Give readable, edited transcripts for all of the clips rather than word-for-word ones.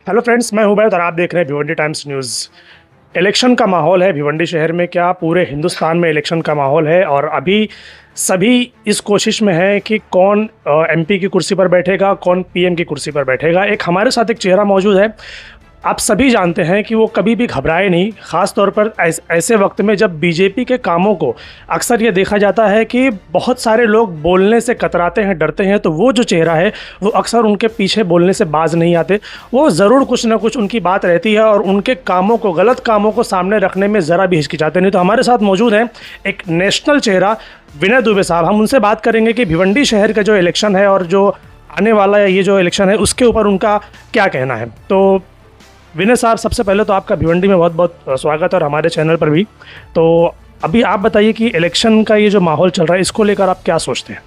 Hello friends, मैं हूं बैद और आप देख रहे हैं भिवंडी टाइम्स न्यूज़। इलेक्शन का माहौल है भिवंडी शहर में, क्या पूरे हिंदुस्तान में इलेक्शन का माहौल है। और अभी सभी इस कोशिश में है कि कौन एमपी की कुर्सी पर बैठेगा, कौन पीएम की कुर्सी पर बैठेगा। एक हमारे साथ एक चेहरा मौजूद है। आप सभी जानते हैं कि वो कभी भी घबराए नहीं, ख़ास तौर पर ऐसे वक्त में जब बीजेपी के कामों को अक्सर ये देखा जाता है कि बहुत सारे लोग बोलने से कतराते हैं, डरते हैं। तो वो जो चेहरा है वो अक्सर उनके पीछे बोलने से बाज नहीं आते। वो ज़रूर कुछ ना कुछ उनकी बात रहती है और उनके कामों को, गलत कामों को सामने रखने में ज़रा भी हिचकिचाते नहीं। तो हमारे साथ मौजूद हैं एक नेशनल चेहरा विनय दुबे साहब। हम उनसे बात करेंगे कि भिवंडी शहर का जो इलेक्शन है और जो आने वाला ये जो इलेक्शन है उसके ऊपर उनका क्या कहना है। तो विनय साहब, सबसे पहले तो आपका भिवंडी में बहुत बहुत स्वागत है और हमारे चैनल पर भी। तो अभी आप बताइए कि इलेक्शन का ये जो माहौल चल रहा है इसको लेकर आप क्या सोचते हैं।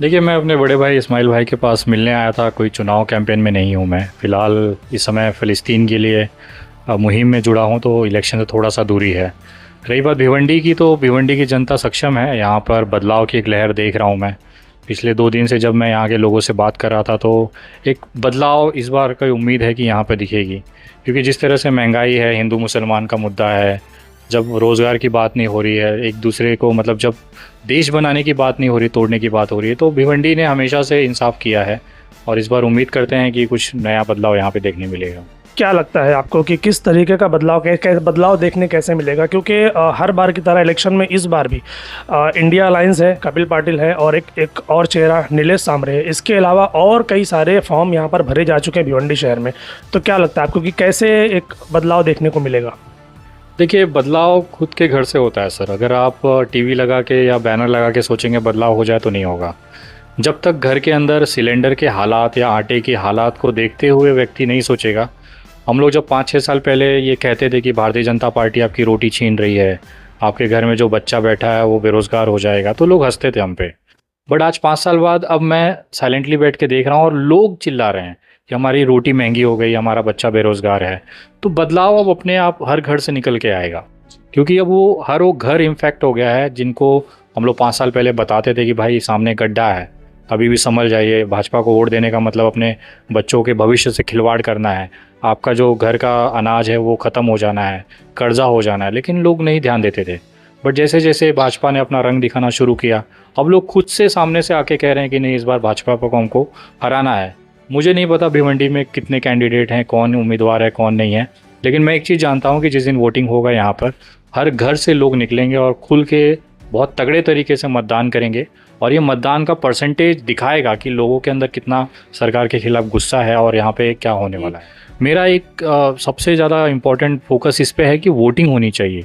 देखिए, मैं अपने बड़े भाई इस्माइल भाई के पास मिलने आया था। कोई चुनाव कैंपेन में नहीं हूँ मैं। फ़िलहाल इस समय फ़िलिस्तीन के लिए मुहिम में जुड़ा हूँ, तो इलेक्शन से थोड़ा सा दूरी है। रही बात भिवंडी की, तो भिवंडी की जनता सक्षम है। यहाँ पर बदलाव की एक लहर देख रहा हूँ मैं। पिछले 2 दिन से जब मैं यहाँ के लोगों से बात कर रहा था, तो एक बदलाव इस बार की उम्मीद है कि यहाँ पर दिखेगी। क्योंकि जिस तरह से महंगाई है, हिंदू मुसलमान का मुद्दा है, जब रोज़गार की बात नहीं हो रही है, एक दूसरे को मतलब जब देश बनाने की बात नहीं हो रही, तोड़ने की बात हो रही है, तो भिवंडी ने हमेशा से इंसाफ किया है। और इस बार उम्मीद करते हैं कि कुछ नया बदलाव यहाँ पे देखने मिलेगा। क्या लगता है आपको कि किस तरीके का बदलाव बदलाव देखने कैसे मिलेगा? क्योंकि हर बार की तरह इलेक्शन में इस बार भी इंडिया अलायंस है, कपिल पाटिल है और एक और चेहरा नीलेश सांबरे है। इसके अलावा और कई सारे फॉर्म यहाँ पर भरे जा चुके हैं भिवंडी शहर में। तो क्या लगता है आपको कि कैसे एक बदलाव देखने को मिलेगा? देखिए, बदलाव खुद के घर से होता है सर। अगर आप टीवी लगा के या बैनर लगा के सोचेंगे बदलाव हो जाए, तो नहीं होगा। जब तक घर के अंदर सिलेंडर के हालात या आटे के हालात को देखते हुए व्यक्ति नहीं सोचेगा। हम लोग जब 5-6 साल पहले ये कहते थे कि भारतीय जनता पार्टी आपकी रोटी छीन रही है, आपके घर में जो बच्चा बैठा है वो बेरोज़गार हो जाएगा, तो लोग हंसते थे हम पे। बट आज 5 साल बाद अब मैं साइलेंटली बैठ के देख रहा हूँ और लोग चिल्ला रहे हैं कि हमारी रोटी महंगी हो गई, हमारा बच्चा बेरोज़गार है। तो बदलाव अब अपने आप हर घर से निकल के आएगा। क्योंकि अब वो घर इम्फेक्ट हो गया है, जिनको हम लोग 5 साल पहले बताते थे कि भाई सामने गड्ढा है, अभी भी संभल जाइए। भाजपा को वोट देने का मतलब अपने बच्चों के भविष्य से खिलवाड़ करना है, आपका जो घर का अनाज है वो ख़त्म हो जाना है, कर्जा हो जाना है। लेकिन लोग नहीं ध्यान देते थे। बट जैसे जैसे भाजपा ने अपना रंग दिखाना शुरू किया, अब लोग खुद से सामने से आके कह रहे हैं कि नहीं, इस बार भाजपा को हमको हराना है। मुझे नहीं पता भिवंडी में कितने कैंडिडेट हैं, कौन उम्मीदवार है कौन नहीं है, लेकिन मैं एक चीज़ जानता हूँ कि जिस दिन वोटिंग होगा यहाँ पर हर घर से लोग निकलेंगे और खुल के बहुत तगड़े तरीके से मतदान करेंगे। और ये मतदान का परसेंटेज दिखाएगा कि लोगों के अंदर कितना सरकार के खिलाफ गुस्सा है और यहाँ पे क्या होने वाला है। मेरा एक सबसे ज़्यादा इम्पॉर्टेंट फोकस इस पे है कि वोटिंग होनी चाहिए।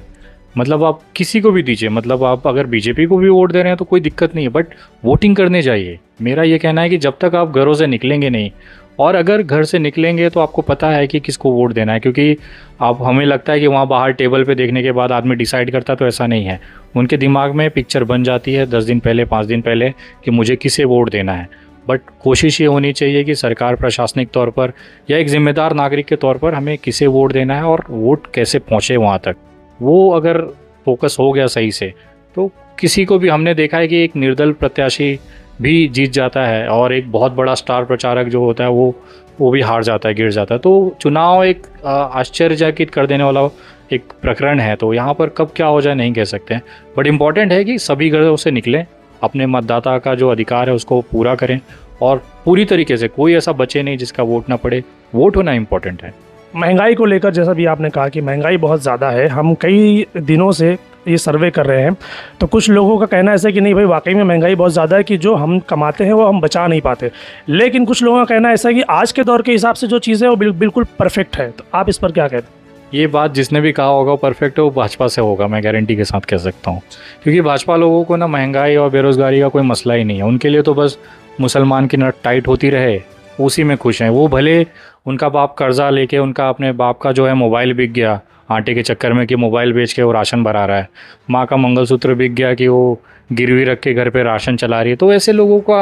मतलब आप किसी को भी दीजिए, मतलब आप अगर बीजेपी को भी वोट दे रहे हैं तो कोई दिक्कत नहीं है, बट वोटिंग करने जाइए। मेरा ये कहना है कि जब तक आप घरों से निकलेंगे नहीं, और अगर घर से निकलेंगे तो आपको पता है कि किसको वोट देना है। क्योंकि आप हमें लगता है कि वहाँ बाहर टेबल पे देखने के बाद आदमी डिसाइड करता, तो ऐसा नहीं है। उनके दिमाग में पिक्चर बन जाती है 10 दिन पहले, 5 दिन पहले, कि मुझे किसे वोट देना है। बट कोशिश ये होनी चाहिए कि सरकार प्रशासनिक तौर पर या एक जिम्मेदार नागरिक के तौर पर हमें किसे वोट देना है और वोट कैसे पहुँचे वहाँ तक, वो अगर फोकस हो गया सही से, तो किसी को भी, हमने देखा है कि एक निर्दल प्रत्याशी भी जीत जाता है और एक बहुत बड़ा स्टार प्रचारक जो होता है वो भी हार जाता है, गिर जाता है। तो चुनाव एक आश्चर्यचकित कर देने वाला एक प्रकरण है। तो यहाँ पर कब क्या हो जाए नहीं कह सकते हैं। बट इम्पॉर्टेंट है कि सभी घरों से निकलें, अपने मतदाता का जो अधिकार है उसको पूरा करें और पूरी तरीके से कोई ऐसा बचे नहीं जिसका वोट ना पड़े। वोट होना इम्पॉर्टेंट है। महंगाई को लेकर जैसा भी आपने कहा कि महंगाई बहुत ज़्यादा है, हम कई दिनों से ये सर्वे कर रहे हैं। तो कुछ लोगों का कहना ऐसा है कि नहीं भाई, वाकई में महंगाई बहुत ज़्यादा है कि जो हम कमाते हैं वो हम बचा नहीं पाते। लेकिन कुछ लोगों का कहना ऐसा है कि आज के दौर के हिसाब से जो चीज़ है वो बिल्कुल परफेक्ट है। तो आप इस पर क्या कहते हैं? ये बात जिसने भी कहा होगा परफेक्ट है, वो भाजपा से होगा, मैं गारंटी के साथ कह सकता हूँ। क्योंकि भाजपा लोगों को ना महंगाई और बेरोज़गारी का कोई मसला ही नहीं है। उनके लिए तो बस मुसलमान की नट टाइट होती रहे, उसी में खुश हैं वो। भले उनका बाप कर्जा लेके, उनका अपने बाप का जो है मोबाइल बिक गया आटे के चक्कर में कि मोबाइल बेच के वो राशन भरा रहा है, माँ का मंगलसूत्र बिक गया कि वो गिरवी रख के घर पे राशन चला रही है। तो ऐसे लोगों का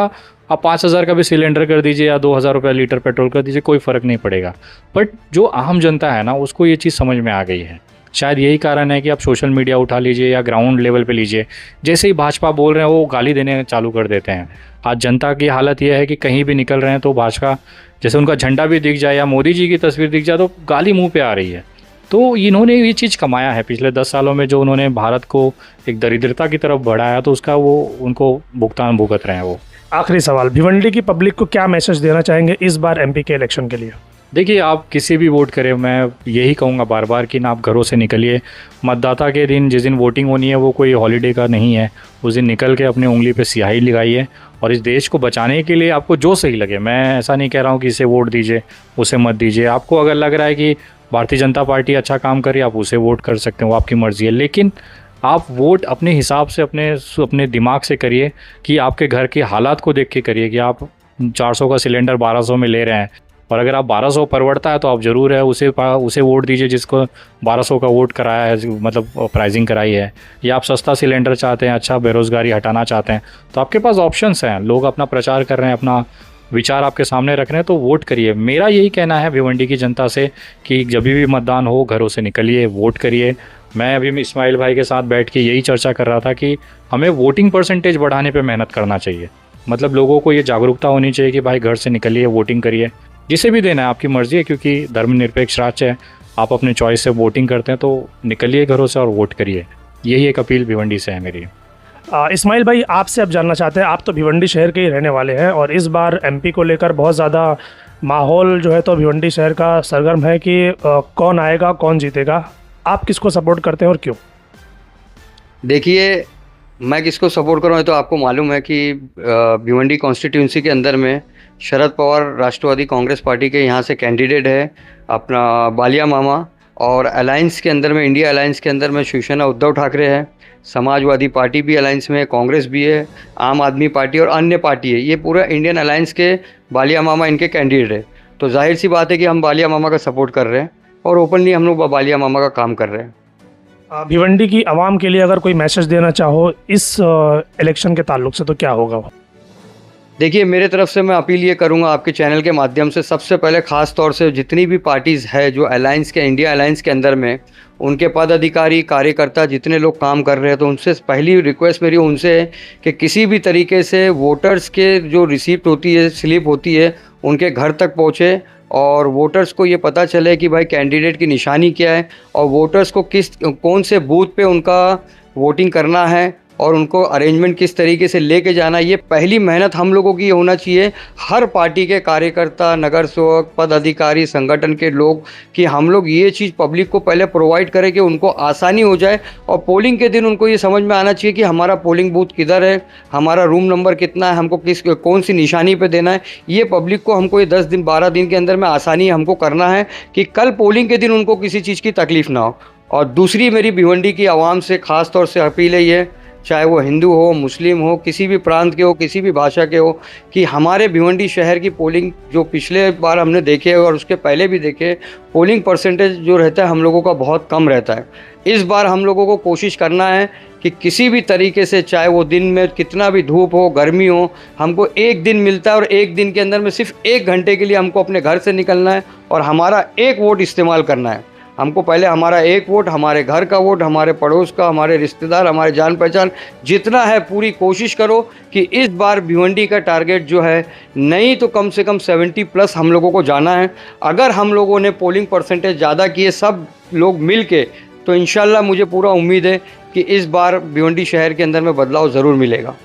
आप 5,000 का भी सिलेंडर कर दीजिए या 2,000 रुपये लीटर पेट्रोल कर दीजिए, कोई फ़र्क नहीं पड़ेगा। बट जो आम जनता है ना, उसको ये चीज़ समझ में आ गई है। शायद यही कारण है कि आप सोशल मीडिया उठा लीजिए या ग्राउंड लेवल पे लीजिए, जैसे ही भाजपा बोल रहे हैं वो गाली देने चालू कर देते हैं। आज जनता की हालत यह है कि कहीं भी निकल रहे हैं तो भाजपा, जैसे उनका झंडा भी दिख जाए या मोदी जी की तस्वीर दिख जाए तो गाली मुंह पे आ रही है। तो इन्होंने ये चीज़ कमाया है पिछले 10 सालों में, जो उन्होंने भारत को एक दरिद्रता की तरफ बढ़ाया, तो उसका वो उनको भुगतान भुगत रहे हैं वो। आखिरी सवाल, भिवंडी की पब्लिक को क्या मैसेज देना चाहेंगे इस बार एमपी के इलेक्शन के लिए? देखिए, आप किसी भी वोट करें, मैं यही कहूँगा बार बार कि ना आप घरों से निकलिए। मतदाता के दिन, जिस दिन वोटिंग होनी है, वो कोई हॉलीडे का नहीं है। उस दिन निकल के अपनी उंगली पे स्याही लगाइए और इस देश को बचाने के लिए आपको जो सही लगे, मैं ऐसा नहीं कह रहा हूँ कि इसे वोट दीजिए उसे मत दीजिए। आपको अगर लग रहा है कि भारतीय जनता पार्टी अच्छा काम करे, आप उसे वोट कर सकते हो, वो आपकी मर्ज़ी है। लेकिन आप वोट अपने हिसाब से, अपने दिमाग से करिए कि आपके घर के हालात को देख के करिए कि आप 400 का सिलेंडर 1200 में ले रहे हैं, और अगर आप 1200 परवड़ता है तो आप ज़रूर है उसे वोट दीजिए जिसको 1200 का वोट कराया है, मतलब प्राइजिंग कराई है। या आप सस्ता सिलेंडर चाहते हैं, अच्छा बेरोज़गारी हटाना चाहते हैं, तो आपके पास ऑप्शंस हैं। लोग अपना प्रचार कर रहे हैं, अपना विचार आपके सामने रख रहे हैं, तो वोट करिए। मेरा यही कहना है भिवंडी की जनता से कि जब भी मतदान हो, घरों से निकलिए, वोट करिए। मैं अभी इस्माइल भाई के साथ बैठ के यही चर्चा कर रहा था कि हमें वोटिंग परसेंटेज बढ़ाने पे मेहनत करना चाहिए। मतलब लोगों को ये जागरूकता होनी चाहिए कि भाई घर से निकलिए, वोटिंग करिए। जिसे भी देना है आपकी मर्ज़ी है, क्योंकि धर्मनिरपेक्ष राज्य है, आप अपने चॉइस से वोटिंग करते हैं, तो निकलिए घरों से और वोट करिए। यही एक अपील भिवंडी से है मेरी। इस्माइल भाई, आपसे अब जानना चाहते हैं, आप तो भिवंडी शहर के ही रहने वाले हैं और इस बार एमपी को लेकर बहुत ज़्यादा माहौल जो है तो भिवंडी शहर का सरगर्म है कि कौन आएगा, कौन जीतेगा। आप किसको सपोर्ट करते हैं और क्यों? देखिए, मैं किसको सपोर्ट कर रहा हूँ तो आपको मालूम है कि भिवंडी कॉन्स्टिट्यूंसी के अंदर में शरद पवार राष्ट्रवादी कांग्रेस पार्टी के यहाँ से कैंडिडेट है अपना बालिया मामा, और अलायंस के अंदर में, इंडिया अलायंस के अंदर में शिवसेना उद्धव ठाकरे है, समाजवादी पार्टी भी अलायंस में है, कांग्रेस भी है, आम आदमी पार्टी और अन्य पार्टी है। ये पूरा इंडियन अलायंस के बालिया मामा इनके कैंडिडेट है। तो जाहिर सी बात है कि हम बालिया मामा का सपोर्ट कर रहे हैं और ओपनली हम लोग बालिया मामा का काम कर रहे हैं। भिवंडी की आवाम के लिए अगर कोई मैसेज देना चाहो इस इलेक्शन के ताल्लुक से तो क्या होगा? देखिए, मेरे तरफ से मैं अपील ये करूंगा आपके चैनल के माध्यम से, सबसे पहले ख़ास तौर से जितनी भी पार्टीज़ है जो अलायंस के, इंडिया अलायंस के अंदर में, उनके पदाधिकारी, कार्यकर्ता, जितने लोग काम कर रहे हैं, तो उनसे पहली रिक्वेस्ट मेरी उनसे है कि किसी भी तरीके से वोटर्स के जो रिसीप्ट होती है, स्लिप होती है, उनके घर तक पहुँचे और वोटर्स को ये पता चले कि भाई कैंडिडेट की निशानी क्या है और वोटर्स को कौन से बूथ पे उनका वोटिंग करना है और उनको अरेंजमेंट किस तरीके से लेके जाना है। ये पहली मेहनत हम लोगों की होना चाहिए, हर पार्टी के कार्यकर्ता, नगर सेवक, पदाधिकारी, संगठन के लोग, कि हम लोग ये चीज़ पब्लिक को पहले प्रोवाइड करें कि उनको आसानी हो जाए और पोलिंग के दिन उनको ये समझ में आना चाहिए कि हमारा पोलिंग बूथ किधर है, हमारा रूम नंबर कितना है, हमको कौन सी निशानी पर देना है। ये पब्लिक को हमको ये 10 दिन 12 दिन के अंदर में आसानी हमको करना है कि कल पोलिंग के दिन उनको किसी चीज़ की तकलीफ़ ना हो। और दूसरी मेरी भिवंडी की आवाम से ख़ास तौर से अपील है ये, चाहे वो हिंदू हो, मुस्लिम हो, किसी भी प्रांत के हो, किसी भी भाषा के हो, कि हमारे भिवंडी शहर की पोलिंग जो पिछले बार हमने देखे और उसके पहले भी देखे, पोलिंग परसेंटेज जो रहता है हम लोगों का बहुत कम रहता है। इस बार हम लोगों को कोशिश करना है कि किसी भी तरीके से, चाहे वो दिन में कितना भी धूप हो, गर्मी हो, हमको एक दिन मिलता है और एक दिन के अंदर में सिर्फ 1 घंटे के लिए हमको अपने घर से निकलना है और हमारा 1 वोट इस्तेमाल करना है। हमको पहले हमारा 1 वोट, हमारे घर का वोट, हमारे पड़ोस का, हमारे रिश्तेदार, हमारे जान पहचान जितना है, पूरी कोशिश करो कि इस बार भिवंडी का टारगेट जो है, नहीं तो कम से कम 70+ हम लोगों को जाना है। अगर हम लोगों ने पोलिंग परसेंटेज ज़्यादा किए सब लोग मिल के, तो इंशाल्लाह मुझे पूरा उम्मीद है कि इस बार भिवंडी शहर के अंदर में बदलाव ज़रूर मिलेगा।